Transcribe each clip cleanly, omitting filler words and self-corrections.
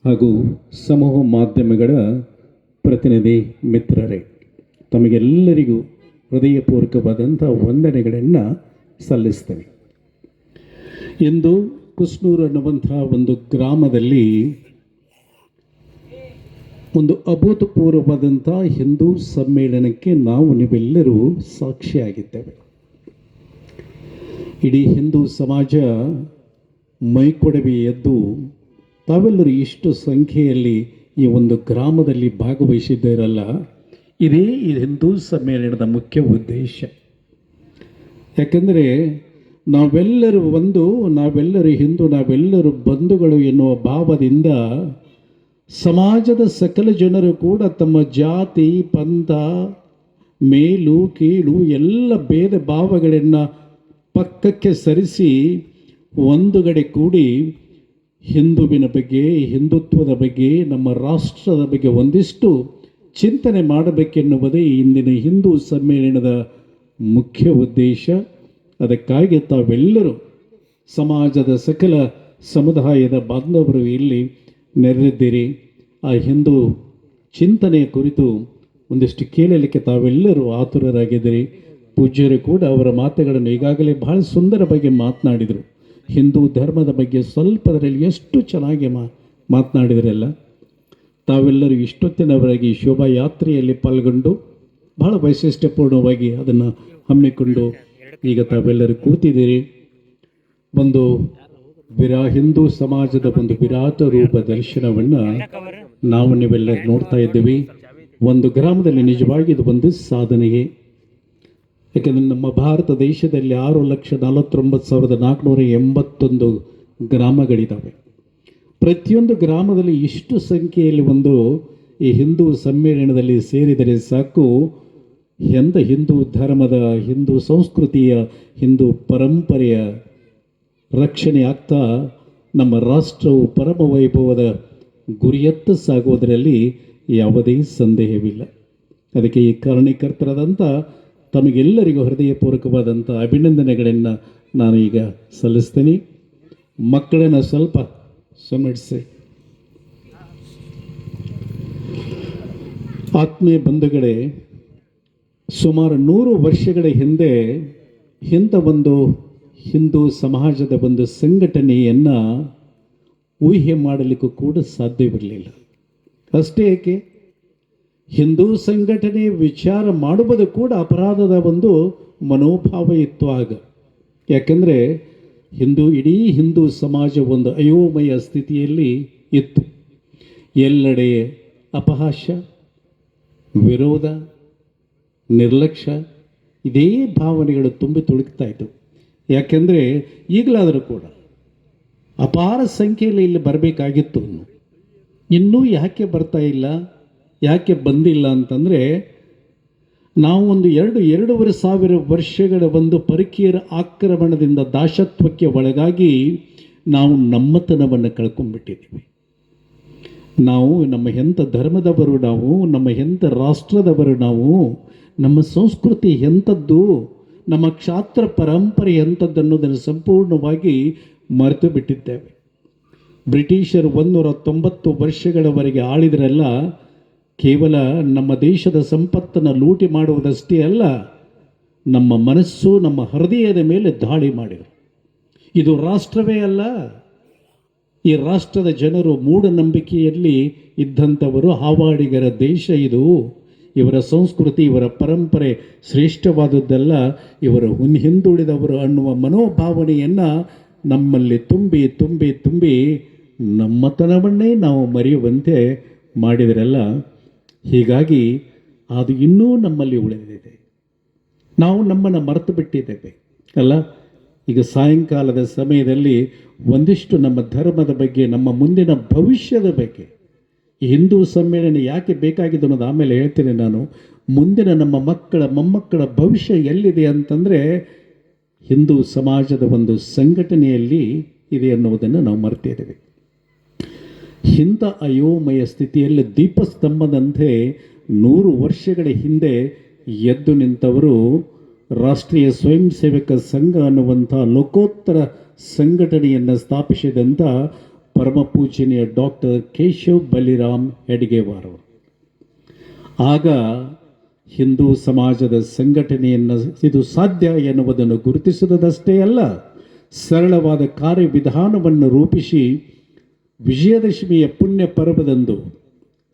ಹಾಗೂ ಸಮೂಹ ಮಾಧ್ಯಮಗಳ ಪ್ರತಿನಿಧಿ ಮಿತ್ರರೇ, ತಮಗೆಲ್ಲರಿಗೂ ಹೃದಯಪೂರ್ವಕವಾದಂಥ ವಂದನೆಗಳನ್ನು ಸಲ್ಲಿಸ್ತೇನೆ. ಇಂದು ಕುಸ್ನೂರು ಅನ್ನುವಂಥ ಒಂದು ಗ್ರಾಮದಲ್ಲಿ ಒಂದು ಅಭೂತಪೂರ್ವವಾದಂಥ ಹಿಂದೂ ಸಮ್ಮೇಳನಕ್ಕೆ ನೀವೆಲ್ಲರೂ ಸಾಕ್ಷಿಯಾಗಿದ್ದೇವೆ. ಇಡೀ ಹಿಂದೂ ಸಮಾಜ ಮೈಕೊಡವಿ ಎದ್ದು ತಾವೆಲ್ಲರೂ ಇಷ್ಟು ಸಂಖ್ಯೆಯಲ್ಲಿ ಈ ಒಂದು ಗ್ರಾಮದಲ್ಲಿ ಭಾಗವಹಿಸಿದ್ದೀರಲ್ಲ, ಇದೇ ಈ ಹಿಂದೂ ಸಮ್ಮೇಳನದ ಮುಖ್ಯ ಉದ್ದೇಶ. ಯಾಕೆಂದರೆ ನಾವೆಲ್ಲರೂ ನಾವೆಲ್ಲರೂ ಹಿಂದೂ, ನಾವೆಲ್ಲರೂ ಬಂಧುಗಳು ಎನ್ನುವ ಭಾವದಿಂದ ಸಮಾಜದ ಸಕಲ ಜನರು ಕೂಡ ತಮ್ಮ ಜಾತಿ ಪಂಥ ಮೇಲು ಕೀಳು ಎಲ್ಲ ಭೇದ ಭಾವಗಳನ್ನು ಪಕ್ಕಕ್ಕೆ ಸರಿಸಿ ಒಂದುಗಡೆ ಕೂಡಿ ಹಿಂದುವಿನ ಬಗ್ಗೆ, ಹಿಂದುತ್ವದ ಬಗ್ಗೆ, ನಮ್ಮ ರಾಷ್ಟ್ರದ ಬಗ್ಗೆ ಒಂದಿಷ್ಟು ಚಿಂತನೆ ಮಾಡಬೇಕೆನ್ನುವುದೇ ಇಂದಿನ ಹಿಂದೂ ಸಮ್ಮೇಳನದ ಮುಖ್ಯ ಉದ್ದೇಶ. ಅದಕ್ಕಾಗಿ ತಾವೆಲ್ಲರೂ ಸಮಾಜದ ಸಕಲ ಸಮುದಾಯದ ಬಾಂಧವರು ಇಲ್ಲಿ ನೆರೆದಿದ್ದೀರಿ. ಆ ಹಿಂದೂ ಚಿಂತನೆಯ ಕುರಿತು ಒಂದಿಷ್ಟು ಕೇಳಲಿಕ್ಕೆ ತಾವೆಲ್ಲರೂ ಆತುರರಾಗಿದ್ದೀರಿ. ಪೂಜ್ಯರು ಕೂಡ ಅವರ ಮಾತುಗಳನ್ನು ಈಗಾಗಲೇ ಬಹಳ ಸುಂದರವಾಗಿ ಮಾತನಾಡಿದರು. ಹಿಂದೂ ಧರ್ಮದ ಬಗ್ಗೆ ಸ್ವಲ್ಪದರಲ್ಲಿ ಎಷ್ಟು ಚೆನ್ನಾಗಿ ಮಾತನಾಡಿದ್ರಲ್ಲ. ತಾವೆಲ್ಲರೂ ಇಷ್ಟೊತ್ತಿನವರೆಗೆ ಶೋಭಾಯಾತ್ರೆಯಲ್ಲಿ ಪಾಲ್ಗೊಂಡು ಬಹಳ ವೈಶಿಷ್ಟ್ಯಪೂರ್ಣವಾಗಿ ಅದನ್ನು ಹಮ್ಮಿಕೊಂಡು ಈಗ ತಾವೆಲ್ಲರೂ ಕೂತಿದ್ದೀರಿ. ಒಂದು ಹಿಂದೂ ಸಮಾಜದ ಒಂದು ವಿರಾಟ ರೂಪ ದರ್ಶನವನ್ನು ನೀವೆಲ್ಲರೂ ನೋಡ್ತಾ ಇದ್ದೀವಿ. ಒಂದು ಗ್ರಾಮದಲ್ಲಿ ನಿಜವಾಗಿ ಇದು ಒಂದು ಸಾಧನೆಯೇ. ಯಾಕೆಂದರೆ ನಮ್ಮ ಭಾರತ ದೇಶದಲ್ಲಿ 6,49,481 ಗ್ರಾಮಗಳಿದ್ದಾವೆ. ಪ್ರತಿಯೊಂದು ಗ್ರಾಮದಲ್ಲಿ ಇಷ್ಟು ಸಂಖ್ಯೆಯಲ್ಲಿ ಈ ಹಿಂದೂ ಸಮ್ಮೇಳನದಲ್ಲಿ ಸೇರಿದರೆ ಸಾಕು, ಎಂಥ ಹಿಂದೂ ಧರ್ಮದ, ಹಿಂದೂ ಸಂಸ್ಕೃತಿಯ, ಹಿಂದೂ ಪರಂಪರೆಯ ರಕ್ಷಣೆ ಆಗ್ತಾ ನಮ್ಮ ರಾಷ್ಟ್ರವು ಪರಮ ವೈಭವದ ಗುರಿಯತ್ತ ಸಾಗುವುದರಲ್ಲಿ ಯಾವುದೇ ಸಂದೇಹವಿಲ್ಲ. ಅದಕ್ಕೆ ಈ ಕಾರಣೀಕರ್ತರಾದಂಥ ತಮಗೆಲ್ಲರಿಗೂ ಹೃದಯಪೂರ್ವಕವಾದಂಥ ಅಭಿನಂದನೆಗಳನ್ನು ನಾನು ಈಗ ಸಲ್ಲಿಸ್ತೇನೆ. ಮಕ್ಕಳನ್ನು ಸ್ವಲ್ಪ ಸಮಡಿಸಿ. ಆತ್ಮೀಯ ಬಂಧುಗಳೇ, ಸುಮಾರು 100 ವರ್ಷಗಳ ಹಿಂದೆ ಒಂದು ಹಿಂದೂ ಸಮಾಜದ ಒಂದು ಸಂಘಟನೆಯನ್ನು ಊಹೆ ಮಾಡಲಿಕ್ಕೂ ಕೂಡ ಸಾಧ್ಯವಿರಲಿಲ್ಲ. ಅಷ್ಟೇ ಏಕೆ, ಹಿಂದೂ ಸಂಘಟನೆ ವಿಚಾರ ಮಾಡುವುದು ಕೂಡ ಅಪರಾಧದ ಒಂದು ಮನೋಭಾವ ಇತ್ತು ಆಗ. ಯಾಕೆಂದರೆ ಇಡೀ ಹಿಂದೂ ಸಮಾಜ ಒಂದು ಅಯೋಮಯ ಸ್ಥಿತಿಯಲ್ಲಿ ಇತ್ತು. ಎಲ್ಲೆಡೆ ಅಪಹಾಸ್ಯ, ವಿರೋಧ, ನಿರ್ಲಕ್ಷ್ಯ ಇದೇ ಭಾವನೆಗಳು ತುಂಬಿ ತುಳುಕ್ತಾ ಇತ್ತು. ಯಾಕೆಂದರೆ ಈಗಲಾದರೂ ಕೂಡ ಅಪಾರ ಸಂಖ್ಯೆಯಲ್ಲಿ ಇಲ್ಲಿ ಬರಬೇಕಾಗಿತ್ತು. ಇನ್ನೂ ಯಾಕೆ ಬರ್ತಾ ಇಲ್ಲ, ಯಾಕೆ ಬಂದಿಲ್ಲ ಅಂತಂದರೆ, ನಾವು ಒಂದು 2-2.5 ಸಾವಿರ ವರ್ಷಗಳ ಒಂದು ಪರಕೀಯರ ಆಕ್ರಮಣದಿಂದ ದಾಸತ್ವಕ್ಕೆ ಒಳಗಾಗಿ ನಾವು ನಮ್ಮತನವನ್ನು ಕಳ್ಕೊಂಡ್ಬಿಟ್ಟಿದ್ದೀವಿ. ನಾವು ನಮ್ಮ ಎಂಥ ಧರ್ಮದವರು, ನಾವು ನಮ್ಮ ಎಂಥ ರಾಷ್ಟ್ರದವರು, ನಾವು ನಮ್ಮ ಸಂಸ್ಕೃತಿ ಎಂಥದ್ದು, ನಮ್ಮ ಕ್ಷಾತ್ರ ಪರಂಪರೆ ಎಂಥದ್ದು ಅನ್ನೋದನ್ನು ಸಂಪೂರ್ಣವಾಗಿ ಮರೆತು ಬಿಟ್ಟಿದ್ದೇವೆ. ಬ್ರಿಟಿಷರು 190 ವರ್ಷಗಳವರೆಗೆ ಆಳಿದ್ರಲ್ಲ, ಕೇವಲ ನಮ್ಮ ದೇಶದ ಸಂಪತ್ತನ್ನು ಲೂಟಿ ಮಾಡುವುದಷ್ಟೇ ಅಲ್ಲ, ನಮ್ಮ ಮನಸ್ಸು, ನಮ್ಮ ಹೃದಯದ ಮೇಲೆ ದಾಳಿ ಮಾಡಿದರು. ಇದು ರಾಷ್ಟ್ರವೇ ಅಲ್ಲ, ಈ ರಾಷ್ಟ್ರದ ಜನರು ಮೂಢನಂಬಿಕೆಯಲ್ಲಿ ಇದ್ದಂಥವರು, ಹಾವಾಡಿಗರ ದೇಶ ಇದು. ಇವರ ಸಂಸ್ಕೃತಿ, ಇವರ ಪರಂಪರೆ ಶ್ರೇಷ್ಠವಾದದ್ದಲ್ಲ, ಇವರು ಹಿಂದುಳಿದವರು ಅನ್ನುವ ಮನೋಭಾವನೆಯನ್ನು ನಮ್ಮಲ್ಲಿ ತುಂಬಿ ತುಂಬಿ ತುಂಬಿ ನಮ್ಮತನವನ್ನೇ ನಾವು ಮರೆಯುವಂತೆ ಮಾಡಿದರಲ್ಲ. ಹೀಗಾಗಿ ಅದು ಇನ್ನೂ ನಮ್ಮಲ್ಲಿ ಉಳಿದಿದೆ. ನಾವು ನಮ್ಮನ್ನು ಮರೆತು ಬಿಟ್ಟಿದ್ದೇವೆ ಅಲ್ಲ. ಈಗ ಸಾಯಂಕಾಲದ ಸಮಯದಲ್ಲಿ ಒಂದಿಷ್ಟು ನಮ್ಮ ಧರ್ಮದ ಬಗ್ಗೆ, ನಮ್ಮ ಮುಂದಿನ ಭವಿಷ್ಯದ ಬಗ್ಗೆ, ಈ ಹಿಂದೂ ಸಮ್ಮೇಳನ ಯಾಕೆ ಬೇಕಾಗಿದೆ ಅನ್ನೋದು ಆಮೇಲೆ ಹೇಳ್ತೇನೆ ನಾನು. ಮುಂದಿನ ನಮ್ಮ ಮಕ್ಕಳ ಮೊಮ್ಮಕ್ಕಳ ಭವಿಷ್ಯ ಎಲ್ಲಿದೆ ಅಂತಂದರೆ ಹಿಂದೂ ಸಮಾಜದ ಒಂದು ಸಂಘಟನೆಯಲ್ಲಿ ಇದೆ ಅನ್ನುವುದನ್ನು ನಾವು ಮರೆತಿದ್ದೇವೆ. ಇಂಥ ಅಯೋಮಯ ಸ್ಥಿತಿಯಲ್ಲಿ ದೀಪಸ್ತಂಭದಂತೆ 100 ವರ್ಷಗಳ ಹಿಂದೆ ಎದ್ದು ನಿಂತವರು ರಾಷ್ಟ್ರೀಯ ಸ್ವಯಂ ಸೇವಕ ಸಂಘ ಅನ್ನುವಂಥ ಲೋಕೋತ್ತರ ಸಂಘಟನೆಯನ್ನು ಸ್ಥಾಪಿಸಿದಂಥ ಪರಮ ಪೂಜನೀಯ ಡಾಕ್ಟರ್ ಕೇಶವ್ ಬಲಿರಾಮ್ ಹೆಡ್ಗೇವಾರ್ ಅವರು. ಆಗ ಹಿಂದೂ ಸಮಾಜದ ಸಂಘಟನೆಯನ್ನು ಇದು ಸಾಧ್ಯ ಎನ್ನುವುದನ್ನು ಗುರುತಿಸುವುದಷ್ಟೇ ಅಲ್ಲ, ಸರಳವಾದ ಕಾರ್ಯವಿಧಾನವನ್ನು ರೂಪಿಸಿ ವಿಜಯದಶಮಿಯ ಪುಣ್ಯ ಪರ್ವದಂದು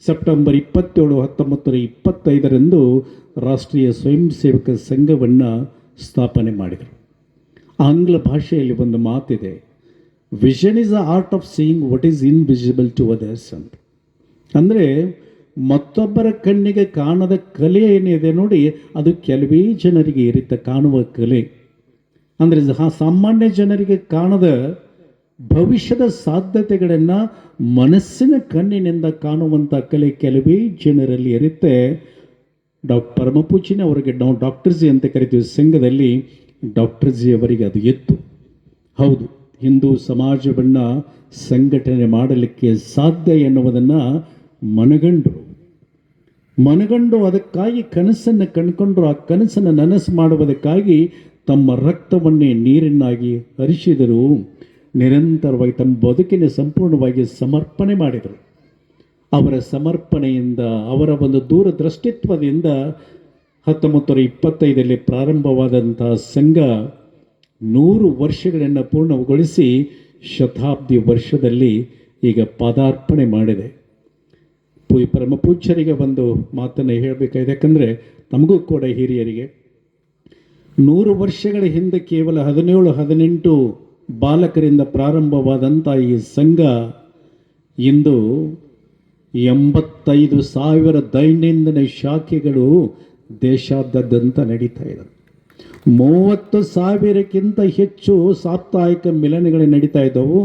ಸೆಪ್ಟೆಂಬರ್ 27, 1925 ರಾಷ್ಟ್ರೀಯ ಸ್ವಯಂ ಸೇವಕ ಸಂಘವನ್ನು ಸ್ಥಾಪನೆ ಮಾಡಿದರು. ಆಂಗ್ಲ ಭಾಷೆಯಲ್ಲಿ ಒಂದು ಮಾತಿದೆ, vision is the art of seeing what is invisible to others ಅಂತ. ಅಂದರೆ ಮತ್ತೊಬ್ಬರ ಕಣ್ಣಿಗೆ ಕಾಣದ ಕಲೆ ಏನಿದೆ ನೋಡಿ, ಅದು ಕೆಲವೇ ಜನರಿಗೆ ಇರುತ್ತೆ ಕಾಣುವ ಕಲೆ. ಅಂದರೆ ಸಾಮಾನ್ಯ ಜನರಿಗೆ ಕಾಣದ ಭವಿಷ್ಯದ ಸಾಧ್ಯತೆಗಳನ್ನು ಮನಸ್ಸಿನ ಕಣ್ಣಿನಿಂದ ಕಾಣುವಂಥ ಕಲೆ ಕೆಲವೇ ಜನರಲ್ಲಿ ಇರುತ್ತೆ. ಪರಮಪೂಜ್ಯನ ಅವರಿಗೆ ನಾವು ಡಾಕ್ಟರ್ ಜಿ ಅಂತ ಕರಿತೀವಿ ಸಂಘದಲ್ಲಿ. ಡಾಕ್ಟರ್ ಜಿ ಅವರಿಗೆ ಅದು ಎತ್ತು. ಹೌದು, ಹಿಂದೂ ಸಮಾಜವನ್ನು ಸಂಘಟನೆ ಮಾಡಲಿಕ್ಕೆ ಸಾಧ್ಯ ಎನ್ನುವುದನ್ನು ಮನಗಂಡು ಅದಕ್ಕಾಗಿ ಕನಸನ್ನು ಕಂಡುಕೊಂಡ್ರು. ಆ ಕನಸನ್ನು ನನಸು ಮಾಡುವುದಕ್ಕಾಗಿ ತಮ್ಮ ರಕ್ತವನ್ನೇ ನೀರನ್ನಾಗಿ ಹರಿಸಿದರು. ನಿರಂತರವಾಗಿ ತಮ್ಮ ಬದುಕಿನ ಸಂಪೂರ್ಣವಾಗಿ ಸಮರ್ಪಣೆ ಮಾಡಿದರು. ಅವರ ಸಮರ್ಪಣೆಯಿಂದ, ಅವರ ಒಂದು ದೂರದೃಷ್ಟಿತ್ವದಿಂದ 1925 ಪ್ರಾರಂಭವಾದಂಥ ಸಂಘ 100 ವರ್ಷಗಳನ್ನು ಪೂರ್ಣಗೊಳಿಸಿ ಶತಾಬ್ದಿ ವರ್ಷದಲ್ಲಿ ಈಗ ಪಾದಾರ್ಪಣೆ ಮಾಡಿದೆ. ಪರಮ ಪೂಜ್ಯರಿಗೆ ಒಂದು ಮಾತನ್ನು ಹೇಳಬೇಕಾಗಿದೆ, ಯಾಕಂದರೆ ನಮಗೂ ಕೂಡ ಹಿರಿಯರಿಗೆ 100 ವರ್ಷಗಳ ಹಿಂದೆ ಕೇವಲ 17-18 ಬಾಲಕರಿಂದ ಪ್ರಾರಂಭವಾದಂಥ ಈ ಸಂಘ ಇಂದು 85,000 ದೈನಂದಿನ ಶಾಖೆಗಳು ದೇಶಾದ್ಯಂತ ನಡೀತಾ ಇದೆ. 30,000ಕ್ಕಿಂತ ಹೆಚ್ಚು ಸಾಪ್ತಾಹಿಕ ಮಿಲನಗಳು ನಡೀತಾ ಇದ್ದವು.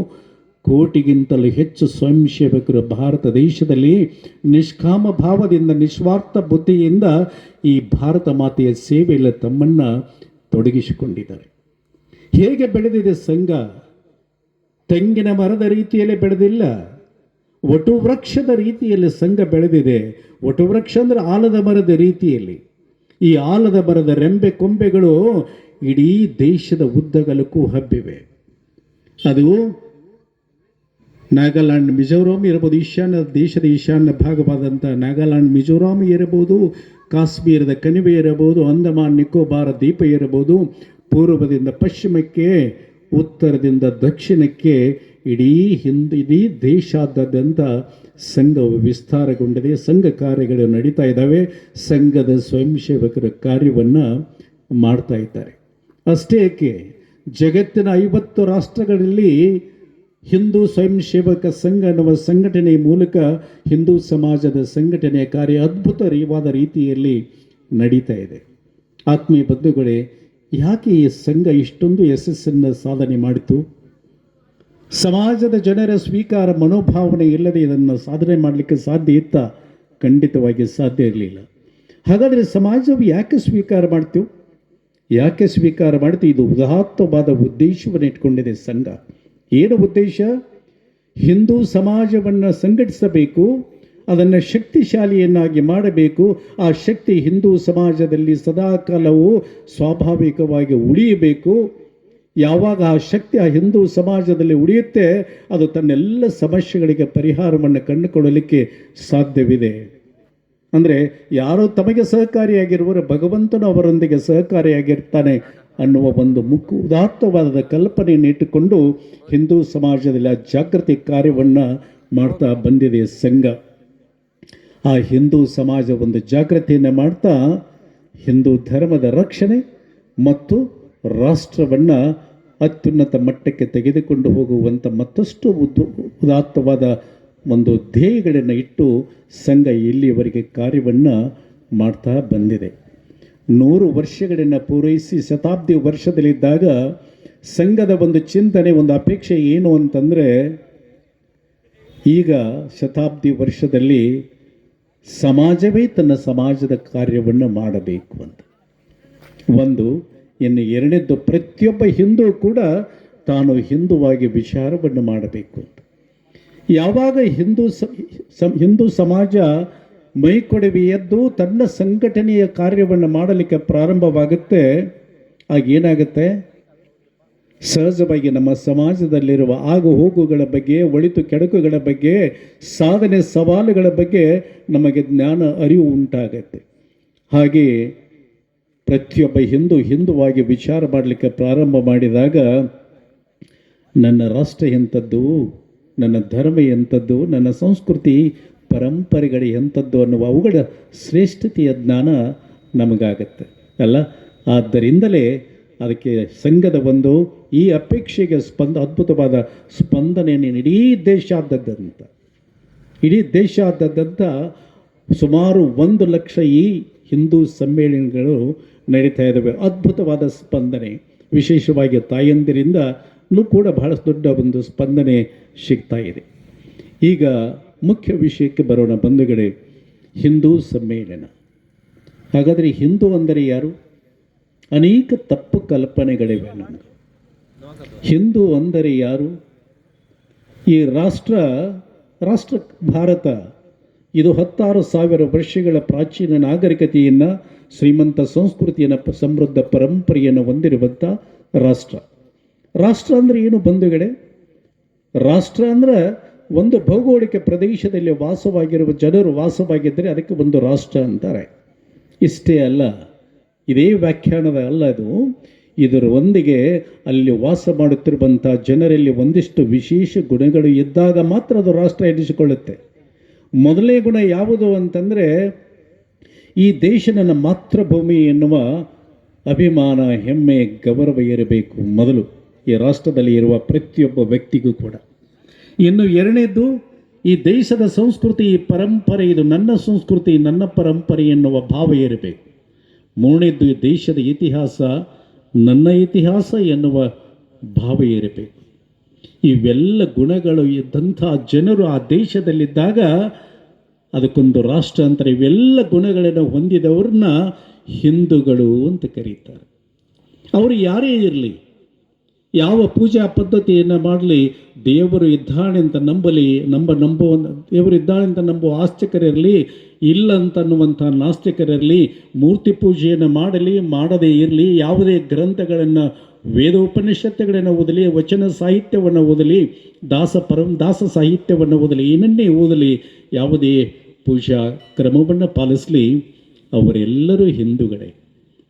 ಕೋಟಿಗಿಂತಲೂ ಹೆಚ್ಚು ಸ್ವಯಂ ಸೇವಕರು ಭಾರತ ದೇಶದಲ್ಲಿ ನಿಷ್ಕಾಮ ಭಾವದಿಂದ, ನಿಸ್ವಾರ್ಥ ಬುದ್ಧಿಯಿಂದ ಈ ಭಾರತ ಮಾತೆಯ ಸೇವೆಯಲ್ಲಿ ತಮ್ಮನ್ನು ತೊಡಗಿಸಿಕೊಂಡಿದ್ದಾರೆ. ಹೇಗೆ ಬೆಳೆದಿದೆ ಸಂಘ? ತೆಂಗಿನ ಮರದ ರೀತಿಯಲ್ಲಿ ಬೆಳೆದಿಲ್ಲ, ವಟುವೃಕ್ಷದ ರೀತಿಯಲ್ಲಿ ಸಂಘ ಬೆಳೆದಿದೆ. ವಟುವೃಕ್ಷ ಅಂದರೆ ಆಲದ ಮರದ ರೀತಿಯಲ್ಲಿ. ಈ ಆಲದ ಮರದ ರೆಂಬೆ ಕೊಂಬೆಗಳು ಇಡೀ ದೇಶದ ಉದ್ದಗಲಕ್ಕೂ ಹಬ್ಬಿವೆ. ಅದು ನಾಗಾಲ್ಯಾಂಡ್, ಮಿಜೋರಾಂ ಇರಬಹುದು, ದೇಶದ ಈಶಾನ್ಯ ಭಾಗವಾದಂಥ ನಾಗಾಲ್ಯಾಂಡ್, ಮಿಜೋರಾಂ ಇರಬಹುದು, ಕಾಶ್ಮೀರದ ಕಣಿವೆ ಇರಬಹುದು, ಅಂಡಮಾನ್ ನಿಕೋಬಾರ ದ್ವೀಪ ಇರಬಹುದು, ಪೂರ್ವದಿಂದ ಪಶ್ಚಿಮಕ್ಕೆ, ಉತ್ತರದಿಂದ ದಕ್ಷಿಣಕ್ಕೆ ಇಡೀ ದೇಶಾದ್ಯಂತ ಸಂಘವು ವಿಸ್ತಾರಗೊಂಡಿದೆ. ಸಂಘ ಕಾರ್ಯಗಳು ನಡೀತಾ ಇದ್ದಾವೆ. ಸಂಘದ ಸ್ವಯಂ ಸೇವಕರ ಕಾರ್ಯವನ್ನು ಮಾಡ್ತಾ ಇದ್ದಾರೆ. ಅಷ್ಟೇ ಏಕೆ, ಜಗತ್ತಿನ 50 ರಾಷ್ಟ್ರಗಳಲ್ಲಿ ಹಿಂದೂ ಸ್ವಯಂ ಸೇವಕ ಸಂಘ ಎನ್ನುವ ಸಂಘಟನೆಯ ಮೂಲಕ ಹಿಂದೂ ಸಮಾಜದ ಸಂಘಟನೆಯ ಕಾರ್ಯ ಅದ್ಭುತವಾದ ರೀತಿಯಲ್ಲಿ ನಡೀತಾ ಇದೆ. ಆತ್ಮೀಯ ಬಂಧುಗಳೇ, ಯಾಕೆ ಈ ಸಂಘ ಇಷ್ಟೊಂದು ಯಶಸ್ಸನ್ನು ಸಾಧನೆ ಮಾಡಿತು? ಸಮಾಜದ ಜನರ ಸ್ವೀಕಾರ ಮನೋಭಾವನೆ ಇಲ್ಲದೆ ಇದನ್ನು ಸಾಧನೆ ಮಾಡಲಿಕ್ಕೆ ಸಾಧ್ಯ ಇತ್ತ? ಖಂಡಿತವಾಗಿ ಸಾಧ್ಯ ಇರಲಿಲ್ಲ. ಹಾಗಾದರೆ ಸಮಾಜವು ಯಾಕೆ ಸ್ವೀಕಾರ ಮಾಡ್ತು? ಇದು ಉದಾತ್ತವಾದ ಉದ್ದೇಶವನ್ನು ಇಟ್ಕೊಂಡಿದೆ ಸಂಘ. ಏನು ಉದ್ದೇಶ? ಹಿಂದೂ ಸಮಾಜವನ್ನು ಸಂಘಟಿಸಬೇಕು, ಅದನ್ನು ಶಕ್ತಿಶಾಲಿಯನ್ನಾಗಿ ಮಾಡಬೇಕು. ಆ ಶಕ್ತಿ ಹಿಂದೂ ಸಮಾಜದಲ್ಲಿ ಸದಾಕಾಲವೂ ಸ್ವಾಭಾವಿಕವಾಗಿ ಉಳಿಯಬೇಕು. ಯಾವಾಗ ಆ ಶಕ್ತಿ ಆ ಹಿಂದೂ ಸಮಾಜದಲ್ಲಿ ಉಳಿಯುತ್ತೆ, ಅದು ತನ್ನೆಲ್ಲ ಸಮಸ್ಯೆಗಳಿಗೆ ಪರಿಹಾರವನ್ನು ಕಂಡುಕೊಳ್ಳಲಿಕ್ಕೆ ಸಾಧ್ಯವಿದೆ. ಅಂದರೆ ಯಾರೋ ತಮಗೆ ಸಹಕಾರಿಯಾಗಿರುವರು, ಭಗವಂತನು ಅವರೊಂದಿಗೆ ಸಹಕಾರಿಯಾಗಿರ್ತಾನೆ ಅನ್ನುವ ಒಂದು ಉದಾತ್ತವಾದ ಕಲ್ಪನೆಯನ್ನು ಇಟ್ಟುಕೊಂಡು ಹಿಂದೂ ಸಮಾಜದಲ್ಲಿ ಆ ಜಾಗೃತಿ ಕಾರ್ಯವನ್ನು ಮಾಡ್ತಾ ಬಂದಿದೆ ಸಂಘ. ಆ ಹಿಂದೂ ಸಮಾಜ ಒಂದು ಜಾಗೃತಿಯನ್ನು ಮಾಡ್ತಾ ಹಿಂದೂ ಧರ್ಮದ ರಕ್ಷಣೆ ಮತ್ತು ರಾಷ್ಟ್ರವನ್ನು ಅತ್ಯುನ್ನತ ಮಟ್ಟಕ್ಕೆ ತೆಗೆದುಕೊಂಡು ಹೋಗುವಂಥ ಮತ್ತಷ್ಟು ಉದಾತ್ತವಾದ ಒಂದು ಧ್ಯೇಯಗಳನ್ನು ಇಟ್ಟು ಸಂಘ ಇಲ್ಲಿಯವರೆಗೆ ಕಾರ್ಯವನ್ನು ಮಾಡ್ತಾ ಬಂದಿದೆ. 100 ವರ್ಷಗಳನ್ನು ಪೂರೈಸಿ ಶತಾಬ್ದಿ ವರ್ಷದಲ್ಲಿದ್ದಾಗ ಸಂಘದ ಒಂದು ಚಿಂತನೆ, ಒಂದು ಅಪೇಕ್ಷೆ ಏನು ಅಂತಂದರೆ, ಈಗ ಶತಾಬ್ದಿ ವರ್ಷದಲ್ಲಿ ಸಮಾಜವೇ ತನ್ನ ಸಮಾಜದ ಕಾರ್ಯವನ್ನು ಮಾಡಬೇಕು ಅಂತ ಒಂದು. ಇನ್ನು ಎರಡನೇದ್ದು, ಪ್ರತಿಯೊಬ್ಬ ಹಿಂದೂ ಕೂಡ ತಾನು ಹಿಂದುವಾಗಿ ವಿಚಾರವನ್ನು ಮಾಡಬೇಕು ಅಂತ. ಯಾವಾಗ ಹಿಂದೂ ಸಮಾಜ ಮೈಕೊಡವಿ ಎದ್ದು ತನ್ನ ಸಂಘಟನೆಯ ಕಾರ್ಯವನ್ನು ಮಾಡಲಿಕ್ಕೆ ಪ್ರಾರಂಭವಾಗುತ್ತೆ, ಆಗೇನಾಗುತ್ತೆ? ಸಹಜವಾಗಿ ನಮ್ಮ ಸಮಾಜದಲ್ಲಿರುವ ಆಗು ಹೋಗುಗಳ ಬಗ್ಗೆ, ಒಳಿತು ಕೆಡುಕುಗಳ ಬಗ್ಗೆ, ಸಾಧನೆ ಸವಾಲುಗಳ ಬಗ್ಗೆ ನಮಗೆ ಜ್ಞಾನ ಅರಿವು ಉಂಟಾಗತ್ತೆ. ಹಾಗೆಯೇ ಪ್ರತಿಯೊಬ್ಬ ಹಿಂದುವಾಗಿ ವಿಚಾರ ಮಾಡಲಿಕ್ಕೆ ಪ್ರಾರಂಭ ಮಾಡಿದಾಗ ನನ್ನ ರಾಷ್ಟ್ರ ಎಂಥದ್ದು, ನನ್ನ ಧರ್ಮ ಎಂಥದ್ದು, ನನ್ನ ಸಂಸ್ಕೃತಿ ಪರಂಪರೆಗಳು ಎಂಥದ್ದು ಅನ್ನುವ ಅವುಗಳ ಶ್ರೇಷ್ಠತೆಯ ಜ್ಞಾನ ನಮಗಾಗತ್ತೆ ಅಲ್ಲ. ಆದ್ದರಿಂದಲೇ ಅದಕ್ಕೆ ಸಂಘದ ಒಂದು ಈ ಅಪೇಕ್ಷೆಗೆ ಅದ್ಭುತವಾದ ಸ್ಪಂದನೆಯನ್ನು ಇಡೀ ದೇಶಾದ್ಯಂತ ಸುಮಾರು 1 ಲಕ್ಷ ಈ ಹಿಂದೂ ಸಮ್ಮೇಳನಗಳು ನಡೀತಾ ಇದ್ದಾವೆ. ಅದ್ಭುತವಾದ ಸ್ಪಂದನೆ, ವಿಶೇಷವಾಗಿ ತಾಯಂದಿರಿಂದಲೂ ಕೂಡ ಬಹಳಷ್ಟು ದೊಡ್ಡ ಒಂದು ಸ್ಪಂದನೆ ಸಿಗ್ತಾ ಇದೆ. ಈಗ ಮುಖ್ಯ ವಿಷಯಕ್ಕೆ ಬರೋಣ ಬಂಧುಗಳೇ. ಹಿಂದೂ ಸಮ್ಮೇಳನ. ಹಾಗಾದರೆ ಹಿಂದೂ ಅಂದರೆ ಯಾರು? ಅನೇಕ ತಪ್ಪು ಕಲ್ಪನೆಗಳಿವೆ ನಮಗೆ. ಹಿಂದೂ ಅಂದರೆ ಯಾರು? ಈ ರಾಷ್ಟ್ರ ಭಾರತ ಇದು 16,000 ವರ್ಷಗಳ ಪ್ರಾಚೀನ ನಾಗರಿಕತೆಯನ್ನು, ಶ್ರೀಮಂತ ಸಂಸ್ಕೃತಿಯನ್ನು, ಸಮೃದ್ಧ ಪರಂಪರೆಯನ್ನು ಹೊಂದಿರುವಂಥ ರಾಷ್ಟ್ರ ಅಂದರೆ ಏನು ಬಂಧುಗಳೇ? ರಾಷ್ಟ್ರ ಅಂದರೆ ಒಂದು ಭೌಗೋಳಿಕ ಪ್ರದೇಶದಲ್ಲಿ ವಾಸವಾಗಿರುವ ಜನರು ವಾಸವಾಗಿದ್ದರೆ ಅದಕ್ಕೆ ಒಂದು ರಾಷ್ಟ್ರ ಅಂತಾರೆ. ಇಷ್ಟೇ ಅಲ್ಲ, ಇದೇ ವ್ಯಾಖ್ಯಾನದ ಅಲ್ಲ ಅದು. ಇದರ ಒಂದಿಗೆ ಅಲ್ಲಿ ವಾಸ ಮಾಡುತ್ತಿರುವಂಥ ಜನರಲ್ಲಿ ಒಂದಿಷ್ಟು ವಿಶೇಷ ಗುಣಗಳು ಇದ್ದಾಗ ಮಾತ್ರ ಅದು ರಾಷ್ಟ್ರ ಎನಿಸಿಕೊಳ್ಳುತ್ತೆ. ಮೊದಲನೇ ಗುಣ ಯಾವುದು ಅಂತಂದರೆ, ಈ ದೇಶ ನನ್ನ ಮಾತೃಭೂಮಿ ಎನ್ನುವ ಅಭಿಮಾನ, ಹೆಮ್ಮೆ, ಗೌರವ ಇರಬೇಕು ಮೊದಲು ಈ ರಾಷ್ಟ್ರದಲ್ಲಿ ಇರುವ ಪ್ರತಿಯೊಬ್ಬ ವ್ಯಕ್ತಿಗೂ ಕೂಡ. ಇನ್ನು ಎರಡನೇದು, ಈ ದೇಶದ ಸಂಸ್ಕೃತಿ, ಪರಂಪರೆ, ಇದು ನನ್ನ ಸಂಸ್ಕೃತಿ, ನನ್ನ ಪರಂಪರೆ ಎನ್ನುವ ಭಾವ ಇರಬೇಕು. ಮೂರನೇದು, ಈ ದೇಶದ ಇತಿಹಾಸ ನನ್ನ ಇತಿಹಾಸ ಎನ್ನುವ ಭಾವ ಇರಬೇಕು. ಇವೆಲ್ಲ ಗುಣಗಳು ಇದ್ದಂಥ ಜನರು ಆ ದೇಶದಲ್ಲಿದ್ದಾಗ ಅದಕ್ಕೊಂದು ರಾಷ್ಟ್ರ ಅಂತಾರೆ. ಇವೆಲ್ಲ ಗುಣಗಳನ್ನು ಹೊಂದಿದವ್ರನ್ನ ಹಿಂದೂಗಳು ಅಂತ ಕರೀತಾರೆ. ಅವರು ಯಾರೇ ಇರಲಿ, ಯಾವ ಪೂಜಾ ಪದ್ಧತಿಯನ್ನು ಮಾಡಲಿ, ದೇವರು ಇದ್ದಾನೆ ಅಂತ ದೇವರು ಇದ್ದಾನೆ ಅಂತ ನಂಬುವ ಆಸ್ತಿಕರಿರಲಿ, ಇಲ್ಲ ಅಂತನ್ನುವಂಥ ನಾಸ್ತಿಕರಿರಲಿ, ಮೂರ್ತಿ ಪೂಜೆಯನ್ನು ಮಾಡದೇ ಇರಲಿ, ಯಾವುದೇ ಗ್ರಂಥಗಳನ್ನು, ವೇದೋಪನಿಷತ್ತುಗಳನ್ನು ಓದಲಿ, ವಚನ ಸಾಹಿತ್ಯವನ್ನು ಓದಲಿ, ದಾಸ ಸಾಹಿತ್ಯವನ್ನು ಓದಲಿ, ಏನನ್ನೇ ಓದಲಿ, ಯಾವುದೇ ಪೂಜಾ ಕ್ರಮವನ್ನು ಪಾಲಿಸಲಿ, ಅವರೆಲ್ಲರೂ ಹಿಂದೂಗಳೇ.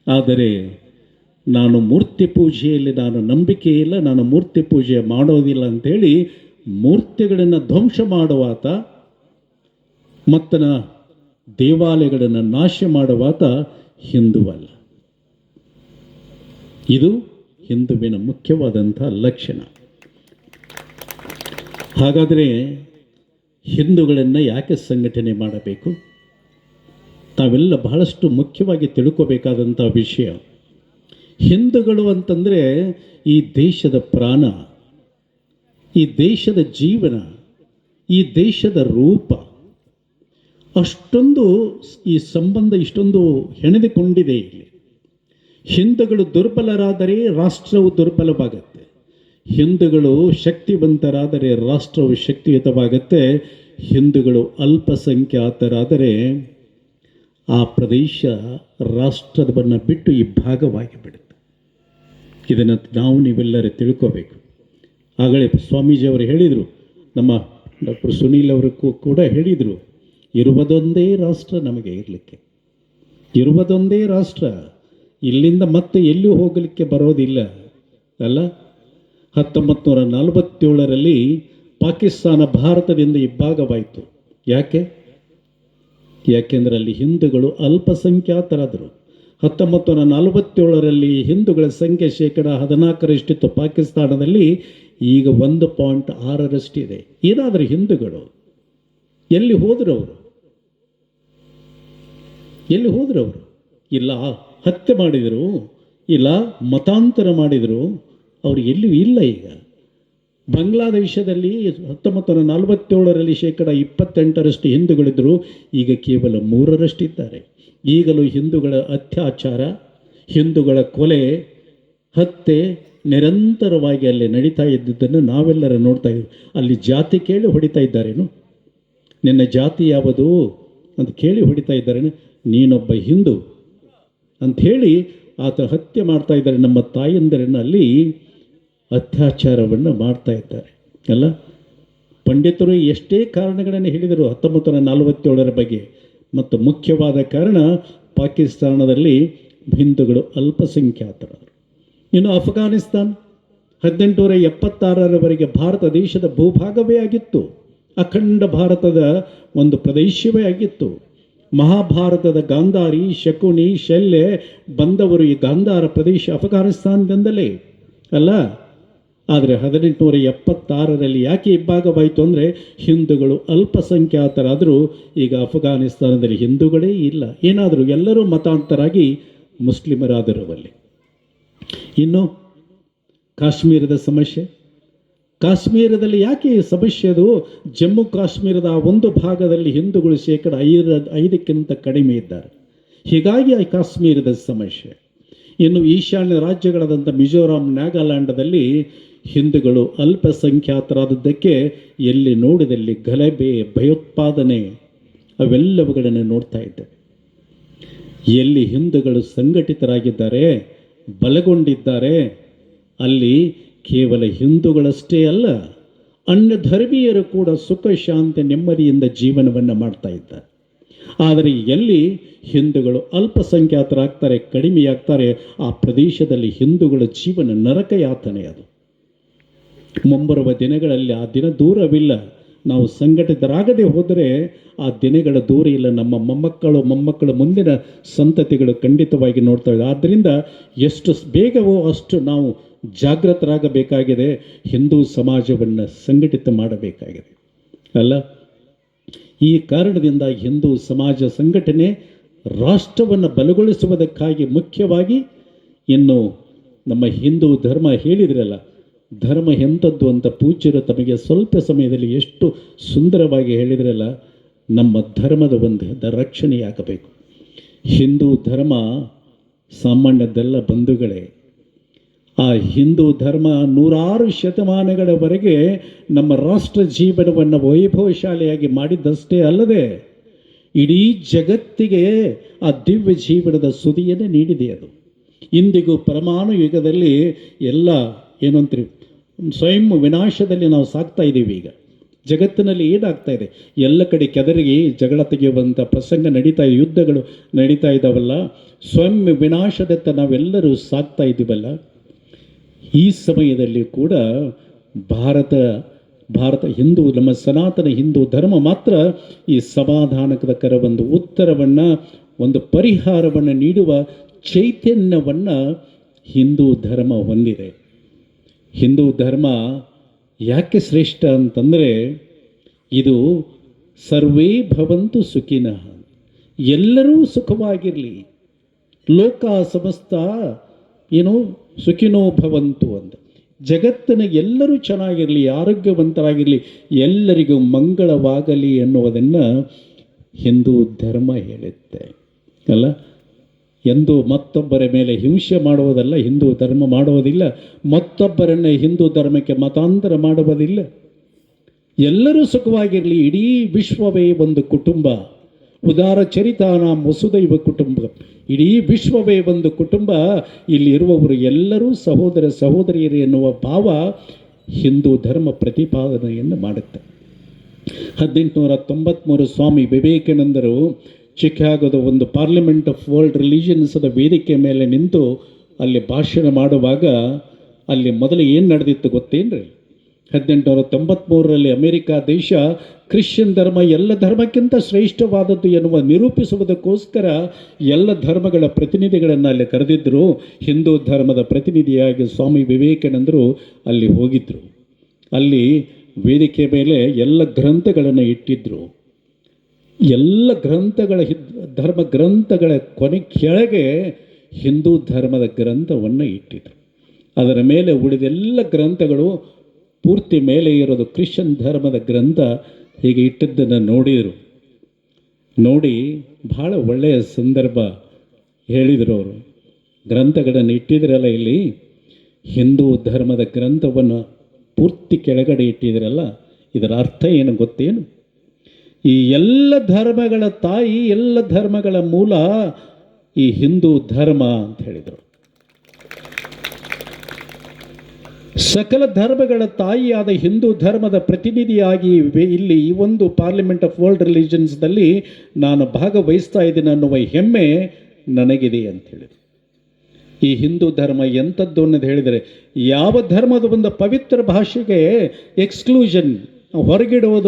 ಆದರೆ ನಾನು ಮೂರ್ತಿ ಪೂಜೆಯಲ್ಲಿ ನಂಬಿಕೆ ಇಲ್ಲ, ನಾನು ಮೂರ್ತಿ ಪೂಜೆ ಮಾಡೋದಿಲ್ಲ ಅಂಥೇಳಿ ಮೂರ್ತಿಗಳನ್ನು ಧ್ವಂಸ ಮಾಡುವಾತ, ಮತ್ತನ ದೇವಾಲಯಗಳನ್ನು ನಾಶ ಮಾಡುವಾತ ಹಿಂದುವಲ್ಲ. ಇದು ಹಿಂದುವಿನ ಮುಖ್ಯವಾದಂಥ ಲಕ್ಷಣ. ಹಾಗಾದರೆ ಹಿಂದೂಗಳನ್ನು ಯಾಕೆ ಸಂಘಟನೆ ಮಾಡಬೇಕು? ತಾವೆಲ್ಲ ಬಹಳಷ್ಟು ಮುಖ್ಯವಾಗಿ ತಿಳ್ಕೋಬೇಕಾದಂಥ ವಿಷಯ. ಹಿಂದೂಗಳು ಅಂತಂದರೆ ಈ ದೇಶದ ಪ್ರಾಣ, ಈ ದೇಶದ ಜೀವನ, ಈ ದೇಶದ ರೂಪ. ಅಷ್ಟೊಂದು ಈ ಸಂಬಂಧ ಇಷ್ಟೊಂದು ಹೆಣೆದುಕೊಂಡಿದೆ ಇಲ್ಲಿ. ಹಿಂದೂಗಳು ದುರ್ಬಲರಾದರೆ ರಾಷ್ಟ್ರವು ದುರ್ಬಲವಾಗುತ್ತೆ, ಹಿಂದೂಗಳು ಶಕ್ತಿವಂತರಾದರೆ ರಾಷ್ಟ್ರವು ಶಕ್ತಿಯುತವಾಗುತ್ತೆ. ಹಿಂದೂಗಳು ಅಲ್ಪಸಂಖ್ಯಾತರಾದರೆ ಆ ಪ್ರದೇಶ ರಾಷ್ಟ್ರವನ್ನು ಬಿಟ್ಟು ಈ ಭಾಗವಾಗಿ ಬಿಡುತ್ತೆ. ಇದನ್ನು ನೀವೆಲ್ಲರೂ ತಿಳ್ಕೋಬೇಕು. ಆಗಲೇ ಸ್ವಾಮೀಜಿಯವರು ಹೇಳಿದರು, ನಮ್ಮ ಡಾಕ್ಟರ್ ಸುನೀಲ್ ಅವರು ಕೂಡ ಹೇಳಿದರು, ಇರುವುದೊಂದೇ ರಾಷ್ಟ್ರ ನಮಗೆ ಇರಲಿಕ್ಕೆ, ಇರುವುದೊಂದೇ ರಾಷ್ಟ್ರ, ಇಲ್ಲಿಂದ ಮತ್ತೆ ಎಲ್ಲೂ ಹೋಗಲಿಕ್ಕೆ ಬರೋದಿಲ್ಲ ಅಲ್ಲ. 1947ರಲ್ಲಿ ಪಾಕಿಸ್ತಾನ ಭಾರತದಿಂದ ಇಬ್ಬಾಗವಾಯಿತು. ಯಾಕೆಂದರೆ ಅಲ್ಲಿ ಹಿಂದೂಗಳು ಅಲ್ಪಸಂಖ್ಯಾತರಾದರು. 1947ರಲ್ಲಿ ಹಿಂದೂಗಳ ಸಂಖ್ಯೆ 14% ಪಾಕಿಸ್ತಾನದಲ್ಲಿ, ಈಗ 1.6 ಏನಾದರೂ ಹಿಂದೂಗಳು ಎಲ್ಲಿ ಹೋದರು ಅವರು? ಇಲ್ಲ ಹತ್ಯೆ ಮಾಡಿದರು, ಇಲ್ಲ ಮತಾಂತರ ಮಾಡಿದರು, ಅವರು ಎಲ್ಲಿಯೂ ಇಲ್ಲ. ಈಗ ಬಾಂಗ್ಲಾದೇಶದಲ್ಲಿ 1947ರಲ್ಲಿ 28% ಹಿಂದೂಗಳಿದ್ದರು, ಈಗ ಕೇವಲ 3% ಈಗಲೂ ಹಿಂದೂಗಳ ಅತ್ಯಾಚಾರ, ಹಿಂದೂಗಳ ಕೊಲೆ, ಹತ್ಯೆ ನಿರಂತರವಾಗಿ ಅಲ್ಲಿ ನಡೀತಾ ಇದ್ದುದನ್ನು ನಾವೆಲ್ಲರೂ ನೋಡ್ತಾ ಇದ್ದೀವಿ. ಅಲ್ಲಿ ಜಾತಿ ಕೇಳಿ ಹೊಡಿತಾ ಇದ್ದಾರೇನು? ನಿನ್ನ ಜಾತಿ ಯಾವುದು ಅಂತ ಕೇಳಿ ಹೊಡಿತಾ ಇದ್ದಾರೇನು? ನೀನೊಬ್ಬ ಹಿಂದೂ ಅಂಥೇಳಿ ಆತ ಹತ್ಯೆ ಮಾಡ್ತಾ ಇದ್ದಾರೆ ನಮ್ಮ ತಾಯಂದಿರನ್ನು. ಅಲ್ಲಿ ಅತ್ಯಾಚಾರವನ್ನು ಮಾಡ್ತಾ ಇದ್ದಾರೆ ಅಲ್ಲ. ಪಂಡಿತರು ಎಷ್ಟೇ ಕಾರಣಗಳನ್ನು ಹೇಳಿದರು 1947 ಬಗ್ಗೆ, ಮತ್ತು ಮುಖ್ಯವಾದ ಕಾರಣ ಪಾಕಿಸ್ತಾನದಲ್ಲಿ ಹಿಂದೂಗಳು ಅಲ್ಪಸಂಖ್ಯಾತರಾದರು. ಇನ್ನು ಅಫ್ಘಾನಿಸ್ತಾನ್ 1876ರವರೆಗೆ ಭಾರತ ದೇಶದ ಭೂಭಾಗವೇ ಆಗಿತ್ತು, ಅಖಂಡ ಭಾರತದ ಒಂದು ಪ್ರದೇಶವೇ ಆಗಿತ್ತು. ಮಹಾಭಾರತದ ಗಾಂಧಾರಿ, ಶಕುನಿ, ಶಲ್ಯ ಬಂದವರು ಈ ಗಾಂಧಾರ ಪ್ರದೇಶ ಅಫ್ಘಾನಿಸ್ತಾನದಿಂದಲೇ ಅಲ್ಲ. ಆದರೆ 1876ರಲ್ಲಿ ಯಾಕೆ ಇಬ್ಬಾಗವಾಯಿತು ಅಂದರೆ ಹಿಂದೂಗಳು ಅಲ್ಪಸಂಖ್ಯಾತರಾದರೂ ಈಗ ಅಫ್ಘಾನಿಸ್ತಾನದಲ್ಲಿ ಹಿಂದೂಗಳೇ ಇಲ್ಲ. ಏನಾದರೂ ಎಲ್ಲರೂ ಮತಾಂತರಾಗಿ ಮುಸ್ಲಿಮರಾದರು ಅಲ್ಲಿ. ಇನ್ನು ಕಾಶ್ಮೀರದ ಸಮಸ್ಯೆ, ಕಾಶ್ಮೀರದಲ್ಲಿ ಯಾಕೆ ಈ ಸಮಸ್ಯೆ? ಅದು ಜಮ್ಮು ಕಾಶ್ಮೀರದ ಆ ಒಂದು ಭಾಗದಲ್ಲಿ ಹಿಂದೂಗಳು 5% ಕಡಿಮೆ ಇದ್ದಾರೆ, ಹೀಗಾಗಿ ಆ ಕಾಶ್ಮೀರದ ಸಮಸ್ಯೆ. ಇನ್ನು ಈಶಾನ್ಯ ರಾಜ್ಯಗಳಾದಂಥ ಮಿಜೋರಾಂ, ನಾಗಾಲ್ಯಾಂಡದಲ್ಲಿ ಹಿಂದೂಗಳು ಅಲ್ಪಸಂಖ್ಯಾತರಾದದ್ದಕ್ಕೆ ಎಲ್ಲಿ ನೋಡಿದಲ್ಲಿ ಗಲಭೆ, ಭಯೋತ್ಪಾದನೆ ಅವೆಲ್ಲವುಗಳನ್ನು ನೋಡ್ತಾ ಇದ್ದೇವೆ. ಎಲ್ಲಿ ಹಿಂದೂಗಳು ಸಂಘಟಿತರಾಗಿದ್ದಾರೆ, ಬಲಗೊಂಡಿದ್ದಾರೆ, ಅಲ್ಲಿ ಕೇವಲ ಹಿಂದೂಗಳಷ್ಟೇ ಅಲ್ಲ, ಅನ್ಯ ಧರ್ಮೀಯರು ಕೂಡ ಸುಖ ಶಾಂತಿ ನೆಮ್ಮದಿಯಿಂದ ಜೀವನವನ್ನು ಮಾಡ್ತಾ ಇದ್ದಾರೆ. ಆದರೆ ಎಲ್ಲಿ ಹಿಂದೂಗಳು ಅಲ್ಪಸಂಖ್ಯಾತರಾಗ್ತಾರೆ, ಕಡಿಮೆಯಾಗ್ತಾರೆ, ಆ ಪ್ರದೇಶದಲ್ಲಿ ಹಿಂದೂಗಳ ಜೀವನ ನರಕ ಯಾತನೆ. ಅದು ಮುಂಬರುವ ದಿನಗಳಲ್ಲಿ ಆ ದಿನ ದೂರವಿಲ್ಲ. ನಾವು ಸಂಘಟಿತರಾಗದೆ ಹೋದರೆ ಆ ದಿನಗಳ ದೂರ ಇಲ್ಲ. ನಮ್ಮ ಮೊಮ್ಮಕ್ಕಳು ಮುಂದಿನ ಸಂತತಿಗಳು ಖಂಡಿತವಾಗಿ ನೋಡ್ತಾ ಇದ್ದಾರೆ. ಆದ್ದರಿಂದ ಎಷ್ಟು ಬೇಗವೋ ಅಷ್ಟು ನಾವು ಜಾಗೃತರಾಗಬೇಕಾಗಿದೆ, ಹಿಂದೂ ಸಮಾಜವನ್ನು ಸಂಘಟಿತ ಮಾಡಬೇಕಾಗಿದೆ ಅಲ್ಲ. ಈ ಕಾರಣದಿಂದ ಹಿಂದೂ ಸಮಾಜ ಸಂಘಟನೆ ರಾಷ್ಟ್ರವನ್ನು ಬಲಗೊಳಿಸುವುದಕ್ಕಾಗಿ ಮುಖ್ಯವಾಗಿ, ಇನ್ನು ನಮ್ಮ ಹಿಂದೂ ಧರ್ಮ ಹೇಳಿದ್ರಲ್ಲ, ಧರ್ಮ ಎಂಥದ್ದು ಅಂತ ಪೂಜ್ಯರು ತಮಗೆ ಸ್ವಲ್ಪ ಸಮಯದಲ್ಲಿ ಎಷ್ಟು ಸುಂದರವಾಗಿ ಹೇಳಿದ್ರಲ್ಲ. ನಮ್ಮ ಧರ್ಮದ ಒಂದು ರಕ್ಷಣೆಯಾಗಬೇಕು. ಹಿಂದೂ ಧರ್ಮ ಸಾಮಾನ್ಯದಲ್ಲ ಬಂಧುಗಳೇ. ಆ ಹಿಂದೂ ಧರ್ಮ 100 ಶತಮಾನಗಳವರೆಗೆ ನಮ್ಮ ರಾಷ್ಟ್ರ ಜೀವನವನ್ನು ವೈಭವಶಾಲಿಯಾಗಿ ಮಾಡಿದ್ದಷ್ಟೇ ಅಲ್ಲದೆ ಇಡೀ ಜಗತ್ತಿಗೆ ಆ ದಿವ್ಯ ಜೀವನದ ಸುದಿಯನ್ನೇ ನೀಡಿದೆ. ಅದು ಇಂದಿಗೂ ಪರಮಾಣು ಯುಗದಲ್ಲಿ ಎಲ್ಲ ಏನಂತೀವಿ ಸ್ವಯಂ ವಿನಾಶದಲ್ಲಿ ನಾವು ಸಾಗ್ತಾ ಇದ್ದೀವಿ. ಈಗ ಜಗತ್ತಿನಲ್ಲಿ ಏನಾಗ್ತಾ ಇದೆ, ಎಲ್ಲ ಕಡೆ ಕೆದರಿಗೆ ಜಗಳ ತೆಗೆಯುವಂಥ ಪ್ರಸಂಗ ನಡೀತಾ ಇದೆ, ಯುದ್ಧಗಳು ನಡೀತಾ ಇದ್ದಾವಲ್ಲ, ಸ್ವಯಂ ವಿನಾಶದತ್ತ ನಾವೆಲ್ಲರೂ ಸಾಗ್ತಾ ಇದ್ದೀವಲ್ಲ. ಈ ಸಮಯದಲ್ಲಿ ಕೂಡ ಭಾರತ ಹಿಂದೂ, ನಮ್ಮ ಸನಾತನ ಹಿಂದೂ ಧರ್ಮ ಮಾತ್ರ ಈ ಸಮಾಧಾನಕರ ಒಂದು ಉತ್ತರವನ್ನು, ಒಂದು ಪರಿಹಾರವನ್ನು ನೀಡುವ ಚೈತನ್ಯವನ್ನು ಹಿಂದೂ ಧರ್ಮ ಹೊಂದಿದೆ. ಹಿಂದೂ ಧರ್ಮ ಯಾಕೆ ಶ್ರೇಷ್ಠ ಅಂತಂದರೆ, ಇದು ಸರ್ವೇ ಭವಂತು ಸುಖಿನಃ, ಎಲ್ಲರೂ ಸುಖವಾಗಿರಲಿ, ಲೋಕ ಸಮಸ್ತ ಸುಖಿನೋ ಭವಂತು ಅಂತ, ಜಗತ್ತಿನ ಎಲ್ಲರೂ ಚೆನ್ನಾಗಿರಲಿ, ಆರೋಗ್ಯವಂತರಾಗಿರಲಿ, ಎಲ್ಲರಿಗೂ ಮಂಗಳವಾಗಲಿ ಎನ್ನುವುದನ್ನು ಹಿಂದೂ ಧರ್ಮ ಹೇಳುತ್ತೆ ಅಲ್ಲ. ಎಂದು ಮತ್ತೊಬ್ಬರ ಮೇಲೆ ಹಿಂಸೆ ಮಾಡುವುದಲ್ಲ ಹಿಂದೂ ಧರ್ಮ ಮಾಡುವುದಿಲ್ಲ, ಮತ್ತೊಬ್ಬರನ್ನು ಹಿಂದೂ ಧರ್ಮಕ್ಕೆ ಮತಾಂತರ ಮಾಡುವುದಿಲ್ಲ. ಎಲ್ಲರೂ ಸುಖವಾಗಿರಲಿ, ಇಡೀ ವಿಶ್ವವೇ ಒಂದು ಕುಟುಂಬ, ಉದಾರ ಚರಿತಾನಾಂ ವಸುದೈವ ಕುಟುಂಬ, ಇಡೀ ವಿಶ್ವವೇ ಒಂದು ಕುಟುಂಬ, ಇಲ್ಲಿರುವವರು ಎಲ್ಲರೂ ಸಹೋದರ ಸಹೋದರಿಯರು ಎನ್ನುವ ಭಾವ ಹಿಂದೂ ಧರ್ಮ ಪ್ರತಿಪಾದನೆಯನ್ನು ಮಾಡುತ್ತೆ. 1893 ಸ್ವಾಮಿ ವಿವೇಕಾನಂದರು ಚಿಕಾಗೋದ ಒಂದು ಪಾರ್ಲಿಮೆಂಟ್ ಆಫ್ ವರ್ಲ್ಡ್ ರಿಲಿಜಿಯನ್ಸ್ದ ವೇದಿಕೆ ಮೇಲೆ ನಿಂತು ಅಲ್ಲಿ ಭಾಷಣ ಮಾಡುವಾಗ ಅಲ್ಲಿ ಮೊದಲು ಏನು ನಡೆದಿತ್ತು ಗೊತ್ತೇನ್ರಿ? 1893ರಲ್ಲಿ ಅಮೆರಿಕ ದೇಶ ಕ್ರಿಶ್ಚಿಯನ್ ಧರ್ಮ ಎಲ್ಲ ಧರ್ಮಕ್ಕಿಂತ ಶ್ರೇಷ್ಠವಾದದ್ದು ಎನ್ನುವ ನಿರೂಪಿಸುವುದಕ್ಕೋಸ್ಕರ ಎಲ್ಲ ಧರ್ಮಗಳ ಪ್ರತಿನಿಧಿಗಳನ್ನು ಅಲ್ಲಿ ಕರೆದಿದ್ದರು. ಹಿಂದೂ ಧರ್ಮದ ಪ್ರತಿನಿಧಿಯಾಗಿ ಸ್ವಾಮಿ ವಿವೇಕಾನಂದರು ಅಲ್ಲಿ ಹೋಗಿದ್ದರು. ಅಲ್ಲಿ ವೇದಿಕೆ ಮೇಲೆ ಎಲ್ಲ ಗ್ರಂಥಗಳನ್ನು ಇಟ್ಟಿದ್ದರು. ಎಲ್ಲ ಧರ್ಮ ಗ್ರಂಥಗಳ ಕೊನೆ ಕೆಳಗೆ ಹಿಂದೂ ಧರ್ಮದ ಗ್ರಂಥವನ್ನು ಇಟ್ಟಿದ್ರು. ಅದರ ಮೇಲೆ ಉಳಿದೆಲ್ಲ ಗ್ರಂಥಗಳು ಪೂರ್ತಿ ಮೇಲೆ ಇರೋದು ಕ್ರಿಶ್ಚಿಯನ್ ಧರ್ಮದ ಗ್ರಂಥ ಹೀಗೆ ಇಟ್ಟಿದ್ದನ್ನು ನೋಡಿದರು. ನೋಡಿ ಭಾಳ ಒಳ್ಳೆಯ ಸಂದರ್ಭ ಹೇಳಿದರು ಅವರು. ಗ್ರಂಥಗಳನ್ನು ಇಟ್ಟಿದ್ರಲ್ಲ, ಇಲ್ಲಿ ಹಿಂದೂ ಧರ್ಮದ ಗ್ರಂಥವನ್ನು ಪೂರ್ತಿ ಕೆಳಗಡೆ ಇಟ್ಟಿದ್ರಲ್ಲ, ಇದರ ಅರ್ಥ ಏನು ಗೊತ್ತೇನು? ಈ ಎಲ್ಲ ಧರ್ಮಗಳ ತಾಯಿ, ಎಲ್ಲ ಧರ್ಮಗಳ ಮೂಲ ಈ ಹಿಂದೂ ಧರ್ಮ ಅಂತ ಹೇಳಿದರು. ಸಕಲ ಧರ್ಮಗಳ ತಾಯಿಯಾದ ಹಿಂದೂ ಧರ್ಮದ ಪ್ರತಿನಿಧಿಯಾಗಿ ಇಲ್ಲಿ ಈ ಒಂದು ಪಾರ್ಲಿಮೆಂಟ್ ಆಫ್ ವರ್ಲ್ಡ್ ರಿಲಿಜನ್ಸ್ದಲ್ಲಿ ನಾನು ಭಾಗವಹಿಸ್ತಾ ಇದ್ದೀನಿ ಅನ್ನುವ ಹೆಮ್ಮೆ ನನಗಿದೆ ಅಂತ ಹೇಳಿದೆ. ಈ ಹಿಂದೂ ಧರ್ಮ ಎಂಥದ್ದು ಅನ್ನೋದು ಹೇಳಿದರೆ, ಯಾವ ಧರ್ಮದ ಒಂದು ಪವಿತ್ರ ಭಾಷೆಗೆ ಎಕ್ಸ್ಕ್ಲೂಷನ್ ಹೊರಗಿಡುವುದು